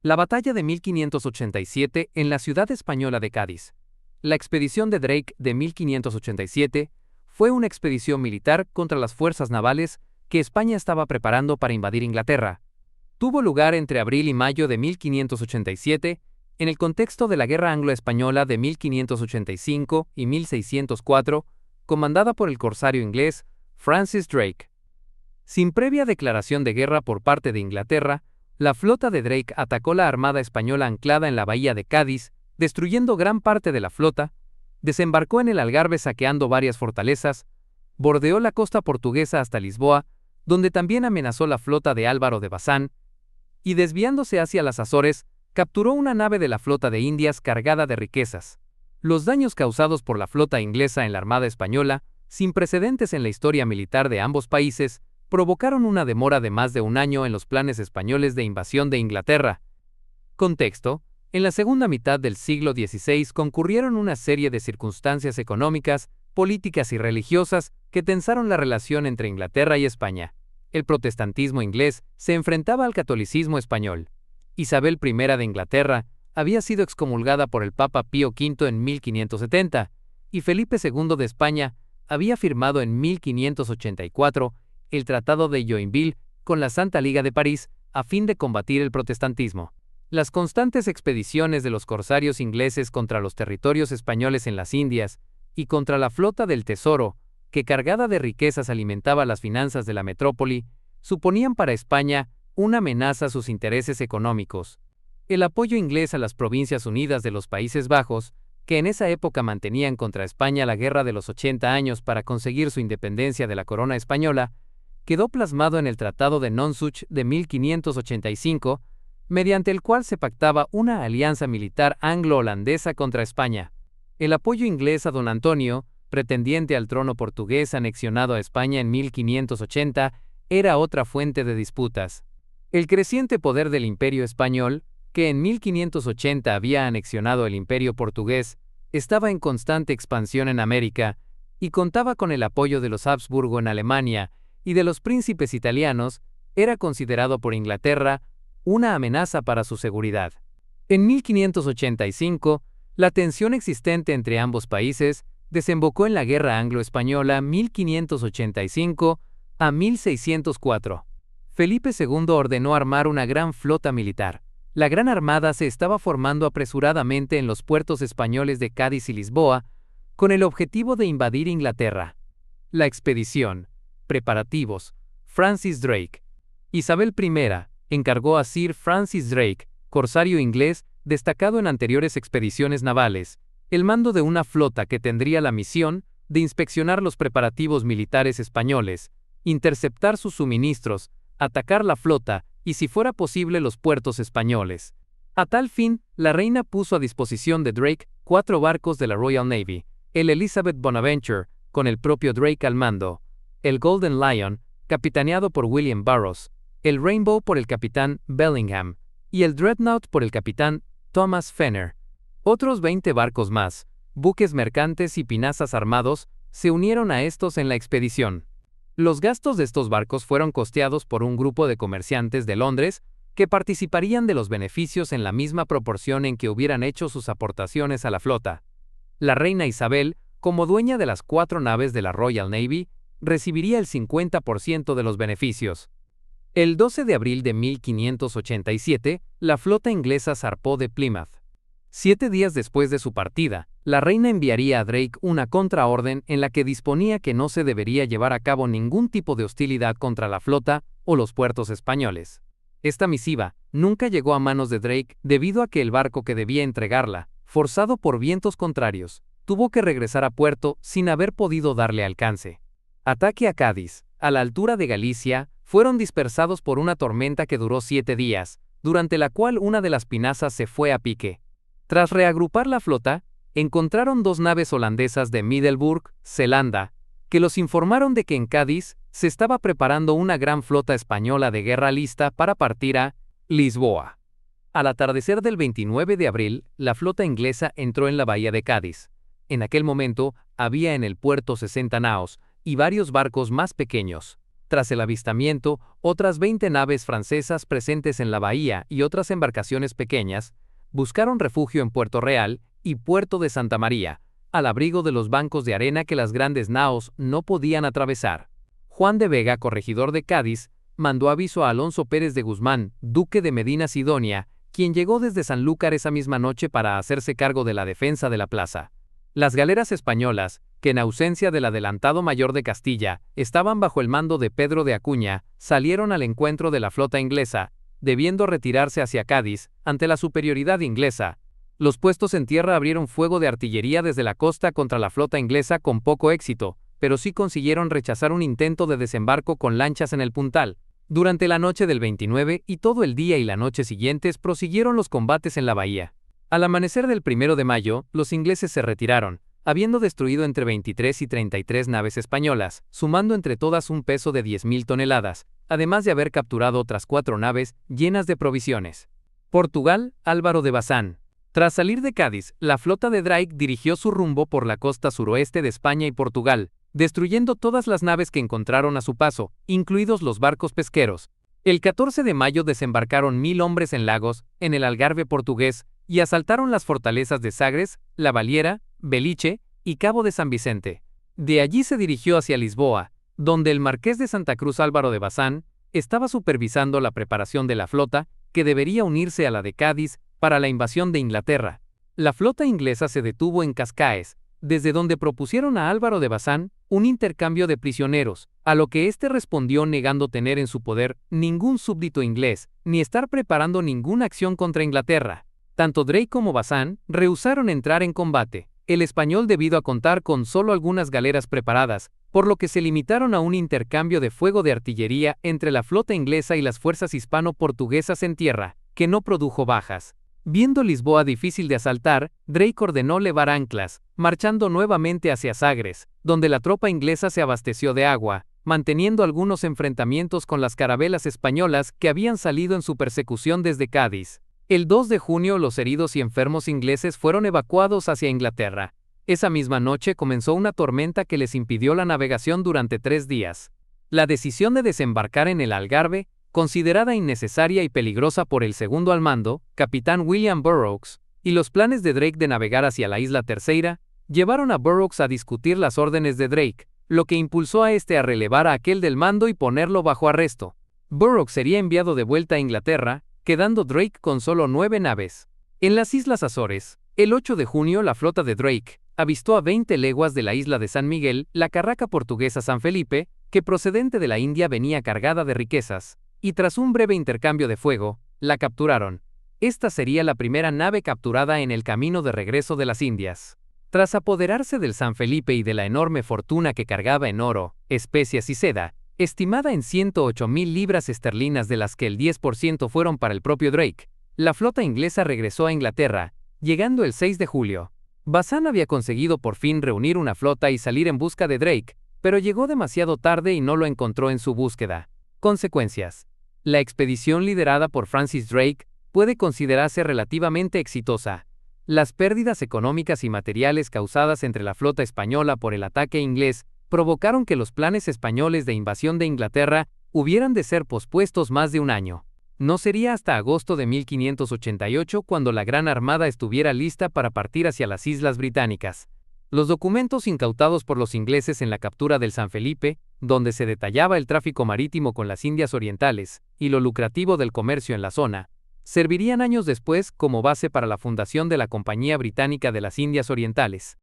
La batalla de 1587 en la ciudad española de Cádiz. La expedición de Drake de 1587 fue una expedición militar contra las fuerzas navales que España estaba preparando para invadir Inglaterra. Tuvo lugar entre abril y mayo de 1587, en el contexto de la Guerra Anglo-Española de 1585 y 1604, comandada por el corsario inglés Francis Drake. Sin previa declaración de guerra por parte de Inglaterra, la flota de Drake atacó la armada española anclada en la bahía de Cádiz, destruyendo gran parte de la flota, desembarcó en el Algarve saqueando varias fortalezas, bordeó la costa portuguesa hasta Lisboa, donde también amenazó la flota de Álvaro de Bazán, y desviándose hacia las Azores, capturó una nave de la flota de Indias cargada de riquezas. Los daños causados por la flota inglesa en la armada española, sin precedentes en la historia militar de ambos países, provocaron una demora de más de un año en los planes españoles de invasión de Inglaterra. Contexto: en la segunda mitad del siglo XVI concurrieron una serie de circunstancias económicas, políticas y religiosas que tensaron la relación entre Inglaterra y España. El protestantismo inglés se enfrentaba al catolicismo español. Isabel I de Inglaterra había sido excomulgada por el Papa Pío V en 1570, y Felipe II de España había firmado en 1584 el Tratado de Joinville con la Santa Liga de París a fin de combatir el protestantismo. Las constantes expediciones de los corsarios ingleses contra los territorios españoles en las Indias y contra la flota del Tesoro, que cargada de riquezas alimentaba las finanzas de la metrópoli, suponían para España una amenaza a sus intereses económicos. El apoyo inglés a las Provincias Unidas de los Países Bajos, que en esa época mantenían contra España la Guerra de los 80 años para conseguir su independencia de la corona española, quedó plasmado en el Tratado de Nonsuch de 1585, mediante el cual se pactaba una alianza militar anglo-holandesa contra España. El apoyo inglés a don Antonio, pretendiente al trono portugués anexionado a España en 1580, era otra fuente de disputas. El creciente poder del Imperio español, que en 1580 había anexionado el Imperio portugués, estaba en constante expansión en América y contaba con el apoyo de los Habsburgo en Alemania y de los príncipes italianos, era considerado por Inglaterra una amenaza para su seguridad. En 1585, la tensión existente entre ambos países desembocó en la Guerra Anglo-Española 1585 a 1604. Felipe II ordenó armar una gran flota militar. La Gran Armada se estaba formando apresuradamente en los puertos españoles de Cádiz y Lisboa, con el objetivo de invadir Inglaterra. La expedición. Preparativos. Francis Drake. Isabel I encargó a Sir Francis Drake, corsario inglés destacado en anteriores expediciones navales, el mando de una flota que tendría la misión de inspeccionar los preparativos militares españoles, interceptar sus suministros, atacar la flota y, si fuera posible, los puertos españoles. A tal fin, la reina puso a disposición de Drake 4 barcos de la Royal Navy: el Elizabeth Bonaventure, con el propio Drake al mando; el Golden Lion, capitaneado por William Burroughs; el Rainbow por el capitán Bellingham; y el Dreadnought por el capitán Thomas Fenner. Otros 20 barcos más, buques mercantes y pinazas armados, se unieron a estos en la expedición. Los gastos de estos barcos fueron costeados por un grupo de comerciantes de Londres que participarían de los beneficios en la misma proporción en que hubieran hecho sus aportaciones a la flota. La reina Isabel, como dueña de las 4 naves de la Royal Navy, recibiría el 50% de los beneficios. El 12 de abril de 1587, la flota inglesa zarpó de Plymouth. 7 días después de su partida, la reina enviaría a Drake una contraorden en la que disponía que no se debería llevar a cabo ningún tipo de hostilidad contra la flota o los puertos españoles. Esta misiva nunca llegó a manos de Drake debido a que el barco que debía entregarla, forzado por vientos contrarios, tuvo que regresar a puerto sin haber podido darle alcance. Ataque a Cádiz, a la altura de Galicia, fueron dispersados por una tormenta que duró 7 días, durante la cual una de las pinazas se fue a pique. Tras reagrupar la flota, encontraron 2 naves holandesas de Middelburg, Zelanda, que los informaron de que en Cádiz se estaba preparando una gran flota española de guerra lista para partir a Lisboa. Al atardecer del 29 de abril, la flota inglesa entró en la bahía de Cádiz. En aquel momento, había en el puerto 60 naos y varios barcos más pequeños. Tras el avistamiento, otras 20 naves francesas presentes en la bahía y otras embarcaciones pequeñas buscaron refugio en Puerto Real y Puerto de Santa María, al abrigo de los bancos de arena que las grandes naos no podían atravesar. Juan de Vega, corregidor de Cádiz, mandó aviso a Alonso Pérez de Guzmán, duque de Medina Sidonia, quien llegó desde Sanlúcar esa misma noche para hacerse cargo de la defensa de la plaza. Las galeras españolas, que en ausencia del adelantado mayor de Castilla, estaban bajo el mando de Pedro de Acuña, salieron al encuentro de la flota inglesa, debiendo retirarse hacia Cádiz, ante la superioridad inglesa. Los puestos en tierra abrieron fuego de artillería desde la costa contra la flota inglesa con poco éxito, pero sí consiguieron rechazar un intento de desembarco con lanchas en el puntal. Durante la noche del 29 y todo el día y la noche siguientes prosiguieron los combates en la bahía. Al amanecer del 1 de mayo, los ingleses se retiraron, habiendo destruido entre 23 y 33 naves españolas, sumando entre todas un peso de 10.000 toneladas, además de haber capturado otras 4 naves llenas de provisiones. Portugal, Álvaro de Bazán. Tras salir de Cádiz, la flota de Drake dirigió su rumbo por la costa suroeste de España y Portugal, destruyendo todas las naves que encontraron a su paso, incluidos los barcos pesqueros. El 14 de mayo desembarcaron 1.000 hombres en Lagos, en el Algarve portugués, y asaltaron las fortalezas de Sagres, La Valiera, Beliche y Cabo de San Vicente. De allí se dirigió hacia Lisboa, donde el marqués de Santa Cruz Álvaro de Bazán estaba supervisando la preparación de la flota, que debería unirse a la de Cádiz para la invasión de Inglaterra. La flota inglesa se detuvo en Cascaes, desde donde propusieron a Álvaro de Bazán un intercambio de prisioneros, a lo que éste respondió negando tener en su poder ningún súbdito inglés, ni estar preparando ninguna acción contra Inglaterra. Tanto Drake como Bazán rehusaron entrar en combate. El español debido a contar con solo algunas galeras preparadas, por lo que se limitaron a un intercambio de fuego de artillería entre la flota inglesa y las fuerzas hispano-portuguesas en tierra, que no produjo bajas. Viendo Lisboa difícil de asaltar, Drake ordenó levar anclas, marchando nuevamente hacia Sagres, donde la tropa inglesa se abasteció de agua, manteniendo algunos enfrentamientos con las carabelas españolas que habían salido en su persecución desde Cádiz. El 2 de junio los heridos y enfermos ingleses fueron evacuados hacia Inglaterra. Esa misma noche comenzó una tormenta que les impidió la navegación durante 3 días. La decisión de desembarcar en el Algarve, considerada innecesaria y peligrosa por el segundo al mando, capitán William Burroughs, y los planes de Drake de navegar hacia la isla Terceira, llevaron a Burroughs a discutir las órdenes de Drake, lo que impulsó a este a relevar a aquel del mando y ponerlo bajo arresto. Burroughs sería enviado de vuelta a Inglaterra, quedando Drake con solo 9 naves. En las Islas Azores, el 8 de junio la flota de Drake avistó a 20 leguas de la isla de San Miguel la carraca portuguesa San Felipe, que procedente de la India venía cargada de riquezas, y tras un breve intercambio de fuego, la capturaron. Esta sería la primera nave capturada en el camino de regreso de las Indias. Tras apoderarse del San Felipe y de la enorme fortuna que cargaba en oro, especias y seda, estimada en 108.000 libras esterlinas de las que el 10% fueron para el propio Drake, la flota inglesa regresó a Inglaterra, llegando el 6 de julio. Bazán había conseguido por fin reunir una flota y salir en busca de Drake, pero llegó demasiado tarde y no lo encontró en su búsqueda. Consecuencias. La expedición liderada por Francis Drake puede considerarse relativamente exitosa. Las pérdidas económicas y materiales causadas entre la flota española por el ataque inglés provocaron que los planes españoles de invasión de Inglaterra hubieran de ser pospuestos más de un año. No sería hasta agosto de 1588 cuando la Gran Armada estuviera lista para partir hacia las Islas Británicas. Los documentos incautados por los ingleses en la captura del San Felipe, donde se detallaba el tráfico marítimo con las Indias Orientales y lo lucrativo del comercio en la zona, servirían años después como base para la fundación de la Compañía Británica de las Indias Orientales.